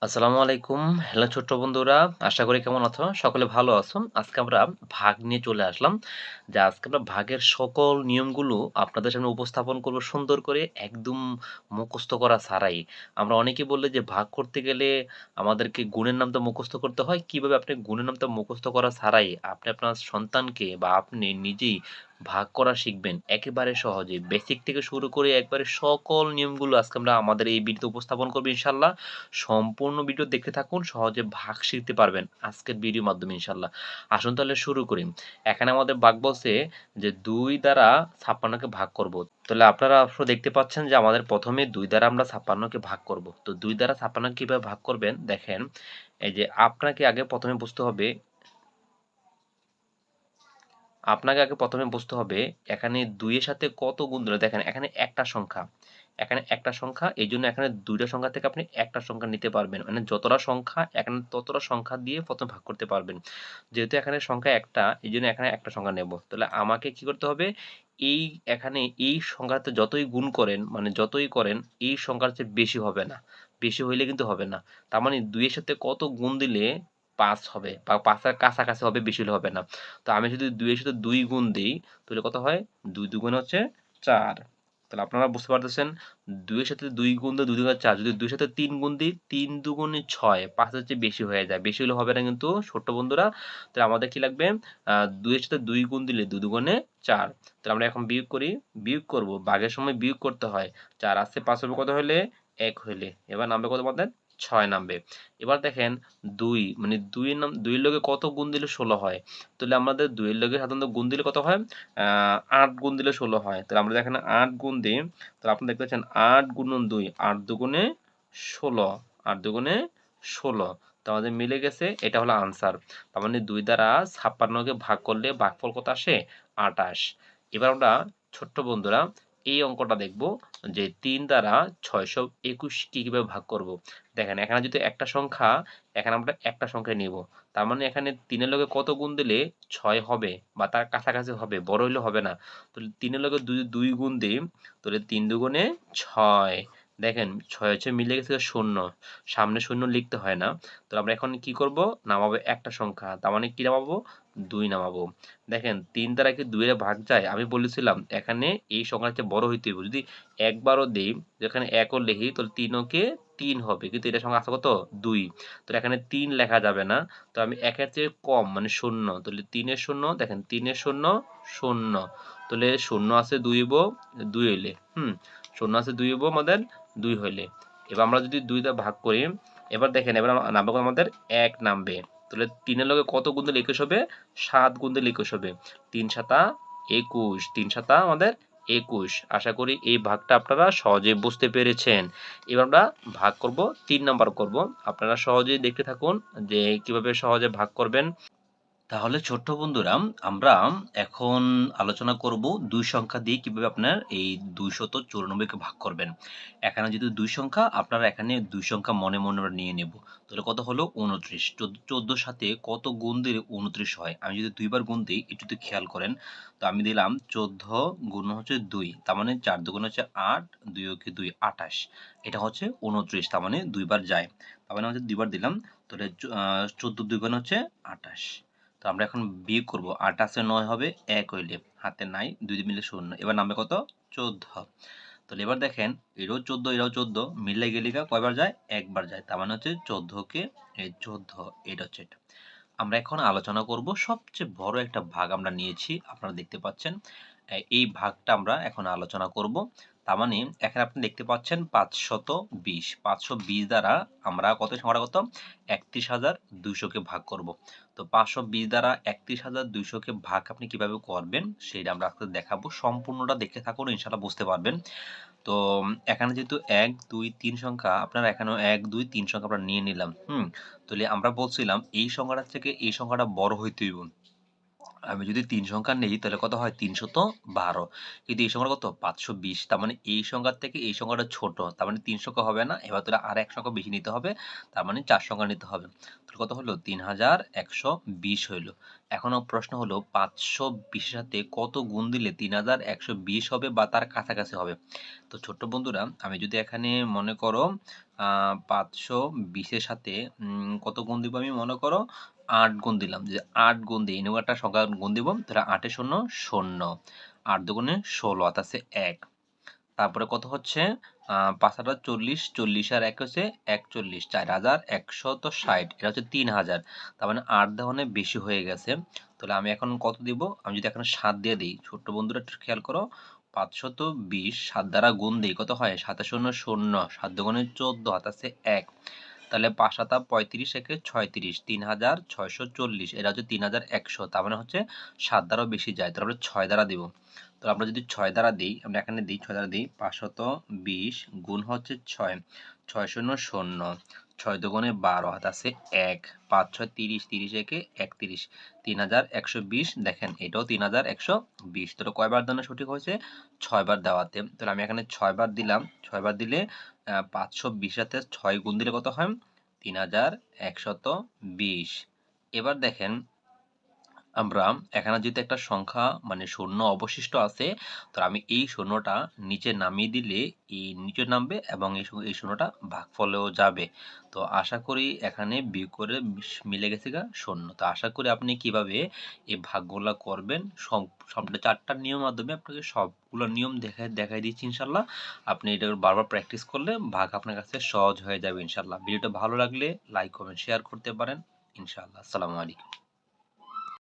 আসসালামু আলাইকুম। হ্যালো ছোট্ট বন্ধুরা। আশা করি কেমন আছো? সকলে ভালো আছো। আজকে আমরা ভাগ নিয়ে চলে আসলাম। আজকে আমরা ভাগের সকল নিয়মগুলো আপনাদের সামনে উপস্থাপন করব সুন্দর করে একদম মুখস্থ করা ছাড়াই। আমরা অনেকেই বলি যে ভাগ করতে গেলে আমাদেরকে গুণের নামটা মুখস্থ করতে হয়। কিভাবে আপনি গুণের নামটা মুখস্থ করা ছাড়াই আপনি আপনার সন্তানকে বা আপনি নিজেই ভাগ করা শিখবেন একেবারে সহজে। বেসিক থেকে শুরু করে একবারে সকল নিয়মগুলো আজকে আমরা আমাদের এই ভিডিওতে উপস্থাপন করব ইনশাআল্লাহ। সম্পূর্ণ ভিডিও দেখতে থাকুন, সহজে ভাগ শিখতে পারবেন আজকের ভিডিওর মাধ্যমে ইনশাআল্লাহ। আসুন তাহলে শুরু করি। এখানে আমাদের ভাগ বলছে যে ২ দ্বারা ৫৬ কে ভাগ করব। তাহলে আপনারা অবশ্য দেখতে পাচ্ছেন যে আমাদের প্রথমে ২ দ্বারা আমরা ৫৬ কে ভাগ করব। তো ২ দ্বারা ৫৬ কিভাবে ভাগ করবেন দেখেন, এই যে আপনাকে আগে বুঝতে হবে আপনাকে আগে ১ম এ বুঝতে হবে এখানে ২ এর সাথে কত গুণ দিল। দেখেন এখানে একটা সংখ্যা। এখানে একটা সংখ্যা, এইজন্য এখানে ২ টা সংখ্যা থেকে আপনি একটা সংখ্যা নিতে পারবেন। মানে যতটা সংখ্যা এখানে ততটা সংখ্যা দিয়ে ১ম ভাগ করতে পারবেন। যেহেতু এখানে সংখ্যা একটা, এইজন্য এখানে একটা সংখ্যা নেব। তাহলে আমাকে কি করতে হবে? এই এখানে এই সংখ্যাতে যতই গুণ করেন, মানে যতই করেন এই সংখ্যার চেয়ে বেশি হবে না। বেশি হইলে কিন্তু হবে না। তার মানে ২ এর সাথে কত গুণ দিলে ৫ হবে বা ৫ এর কাছাকাছি হবে, বেশি হলে হবে না। তো আমি যদি ২ এর সাথে ২ গুণ দেই, তাহলে কত হয়? ২ দুগুণে হচ্ছে ৪। তাহলে আপনারা বুঝতে পারতেছেন ২ এর সাথে ২ গুণ দিয়ে ২ দুগুণে ৪। যদি ২ এর সাথে ৩ গুণ দিই, ৩ দুগুণে ৬। ৫ এর চেয়ে বেশি হয়ে যায়। বেশি হলে হবে না কিন্তু ছোট্ট বন্ধুরা। তাহলে আমাদের কি লাগবে? ২ এর সাথে ২ গুণ দিলে ২ দুগুণে ৪। তাহলে আমরা এখন বিয়োগ করি। বিয়োগ করব। ভাগের সময় বিয়োগ করতে হয়। ৪ আসছে ৫ হবে কত হইলে? ১ হইলে। এবার নামবে কত আমাদের? ৬ নামবে। এবার দেখেন ২ মানে ২ এর লগে কত গুণ দিলে ১৬ হয়? তাহলে আমাদের ২ এর লগে সাধারণত গুণ দিলে কত হয়? ৮ গুণ দিলে ১৬ হয়। তাহলে আমরা যদি এখানে ৮ গুণ দিই, তাহলে আপনি দেখতে পাচ্ছেন ৮ গুণন ২, ৮ দুগুণে ১৬, ৮ দুগুণে ১৬। তো আমাদের মিলে গেছে, এটা হলো আনসার। তার মানে ২ দ্বারা ৫৬ কে ভাগ করলে ভাগফল কত আসে? ২৮। এবার আমরা ছোট্ট বন্ধুরা এই অঙ্কটা দেখব যে ৩ দ্বারা ৬২১ কে কিভাবে ভাগ করব। দেখেন এখানে যদি একটা সংখ্যা, এখানে আমরা একটা সংখ্যা নিব। তার মানে এখানে ৩ এর লগে কত গুণ দিলে ৬ হবে বা তার কাছাকাছি হবে, বড় হইলে হবে না। তাহলে ৩ এর লগে ২ গুণ দেই, তাহলে ৩ দুগুণে ৬। দেখেন ৬ হচ্ছে মিলে গেছে ০। সামনে ০ লিখতে হয় না। তো আমরা এখন কি করব? নামাবো একটা সংখ্যা। তার মানে কি নামাবো? ২ নামাবো। দেখেন ৩ দ্বারা কি ২ এর ভাগ যায়? আমি বলেছিলাম এখানে এই সংখ্যার চেয়ে বড় হইতে হইব। যদি ১ বারও দেই, যেখানে ১ ও লিখি তাহলে ৩ ও কে ৩ হবে। কিন্তু এটার সংখ্যা আছে কত? ২। তাহলে এখানে ৩ লেখা যাবে না। তো আমি ১ এর চেয়ে কম মানে ০। তাহলে ৩ এর ০ দেখেন ৩ এর ০ ০। তাহলে ০ আছে ২ হইব ২ হইলে। ০ আছে ২ হইব আমাদের ২ হইলে। এবার আমরা যদি ২ দ্বারা ভাগ করি, এবার দেখেন এবার নামবে কত আমাদের? ১ নামবে। তাহলে ৩ এর লগে কত গুণ দিলে ২১ হবে? ৭ গুণ দিলে ২১ হবে। ৩ সাতা ২১, ৩ সাতা আমাদের ২১। আশা করি এই ভাগটা আপনারা সহজেই বুঝতে পেরেছেন। এবার আমরা ভাগ করব, ৩ নাম্বার করব। আপনারা সহজেই দেখতে থাকুন যে কিভাবে সহজে ভাগ করবেন। তাহলে ছোট্ট বন্ধুরা, আমরা এখন আলোচনা করব ২ সংখ্যা দিয়ে কিভাবে আপনার এই ২৯৪ কে ভাগ করবেন। এখানে যেহেতু ২ সংখ্যা, আপনারা এখানে ২ সংখ্যা মনে আমরা নিয়ে নেব। তাহলে কত হলো? ২৯। ১৪ র সাথে কত গুণ দিলে ২৯ হয়? আমি যদি ২ বার গুণ দেই, একটু তো খেয়াল করেন। তো আমি দিলাম ১৪ গুণ হচ্ছে ২। তার মানে ৪ দুগুণে হচ্ছে ৮, ২ একে ২, ২৮। এটা হচ্ছে ২৯, তার মানে ২ বার যায়। তার মানে হচ্ছে ২ বার দিলাম। তাহলে ১৪ ২ গুণ হচ্ছে ২৮। তো আমরা এখন বিয়োগ করব। ৮ আছে ৯ হবে ১ হইলে। হাতে নাই ২ মিলে ০। এবার নামবে কত? ১৪। তাহলে এবার দেখেন এরও ১৪ এরাও ১৪ মিলে গেলে কয়বার যায়? একবার যায়। তার মানে হচ্ছে ১৪ কে এই ১৪, এটা হচ্ছে এটা। আমরা এখন আলোচনা করব সবচেয়ে বড় একটা ভাগ আমরা নিয়েছি। আপনারা দেখতে পাচ্ছেন। এই ভাগটা আমরা এখন আলোচনা করব। তার মানে এখানে আপনি দেখতে পাচ্ছেন ৫২০। ৫২০ দ্বারা আমরা কত সংখ্যাটা কত? ৩১,২০০ কে ভাগ করব। তো ৫২০ দ্বারা ৩১,২০০ কে ভাগ আপনি কিভাবে করবেন সেটা আমরা আজকে দেখাবো। সম্পূর্ণটা দেখতে থাকুন, ইনশাআল্লাহ বুঝতে পারবেন। তো এখানে যেহেতু ১, ২, ৩ সংখ্যা, আপনারা এখানেও ১, ২, ৩ সংখ্যা আমরা নিয়ে নিলাম। তাহলে আমরা বলছিলাম এই সংখ্যাটার থেকে এই সংখ্যাটা বড় হইতে হইব। আমি যদি ৩ সংখ্যা নেই তাহলে কত হয়? ৩১২। কিন্তু এই সংখ্যাটা কত? ৫২০। তার মানে এই সংখ্যার থেকে এই সংখ্যাটা ছোট। তার মানে ৩ সংখ্যা হবে না। এবার তাহলে আর ১ সংখ্যা বেশি নিতে হবে। তার মানে ৪ সংখ্যা নিতে হবে। তাহলে কত হলো? ৩,১২০ হইল। এখনো প্রশ্ন হলো 520 এর সাথে কত গুণ দিলে 3120 হবে বা তার কাছাকাছি হবে। তো ছোট্ট বন্ধুরা, আমি যদি এখানে মনে করো 520 এর সাথে কত গুণ দিব, আমি মনে করো 8 গুণ দিলাম। যে 8 গুণ দিই, এরকম একটা সংখ্যা গুণ দিব, তাহলে 8 এ শূন্য শূন্য, 8 দুগুণে 16 অর্থাৎ আছে 1। তারপরে কত হচ্ছে ৫ আটা ৪০, ৪০ আর ১ হচ্ছে ৪১, ৪,১৬০, এটা হচ্ছে ৩,০০০। তার মানে ৮ দেওয়া মানে বেশি হয়ে গেছে। তাহলে আমি এখন কত দিব? আমি যদি এখানে ৭ দিয়ে দিই, ছোট্ট বন্ধুরা একটু খেয়াল করো, ৫২০ ৭ দ্বারা গুণ দিই, কত হয়? ৭ এ ০ শূন্য, ৭ দুগুণে ১৪ হাতে আছে ১। তাহলে ৫ সাতা ৩৫, একে ৩৬, ৩,৬৪০, এটা হচ্ছে ৩,১০০। তার মানে হচ্ছে ৭ দ্বারাও বেশি যায়, তাহলে আমরা ৬ দ্বারা দিব। তো আমরা যদি ৬ দ্বারা দিই, আমরা এখানে দিই ৬ দ্বারা দিই, ৫২০ গুণ হচ্ছে ৬, ৬ শূন্য শূন্য, ৬ দুগুণে ১২ হাতে আছে ১, ৫ ৬ ৩০, ৩০ একে ৩১, ৩,১২০। দেখেন এটাও ৩,১২০। তাহলে কয়বার দানো সঠিক হয়েছে? ৬ বার দেওয়াতে। তাহলে আমি এখানে ৬ বার দিলাম। ৬ বার দিলে ৫২০ সাথে ৬ গুণ দিলে কত হয়? ৩,১২০। এবার দেখেন আমরা এখানে যেহেতু একটা সংখ্যা মানে শূন্য অবশিষ্ট আছে, তো আমি এই শূন্যটা নিচে নামিয়ে দিলে এই নিচে নামবে এবং এই শূন্যটা ভাগফলেও যাবে। তো আশা করি এখানে বিয়োগ করে মিলে গেছে গা শূন্য। তো আশা করি আপনি কিভাবে এই ভাগগুলা করবেন, সম্পূর্ণ ৪টা নিয়মের মাধ্যমে আপনাকে সবগুলো নিয়ম দেখাই দিচ্ছি ইনশাল্লাহ। আপনি এটা বারবার প্র্যাকটিস করলে ভাগ আপনার কাছে সহজ হয়ে যাবে ইনশাল্লাহ। ভিডিওটা ভালো লাগলে লাইক কমেন্ট শেয়ার করতে পারেন ইনশাল্লাহ। আসসালামু আলাইকুম।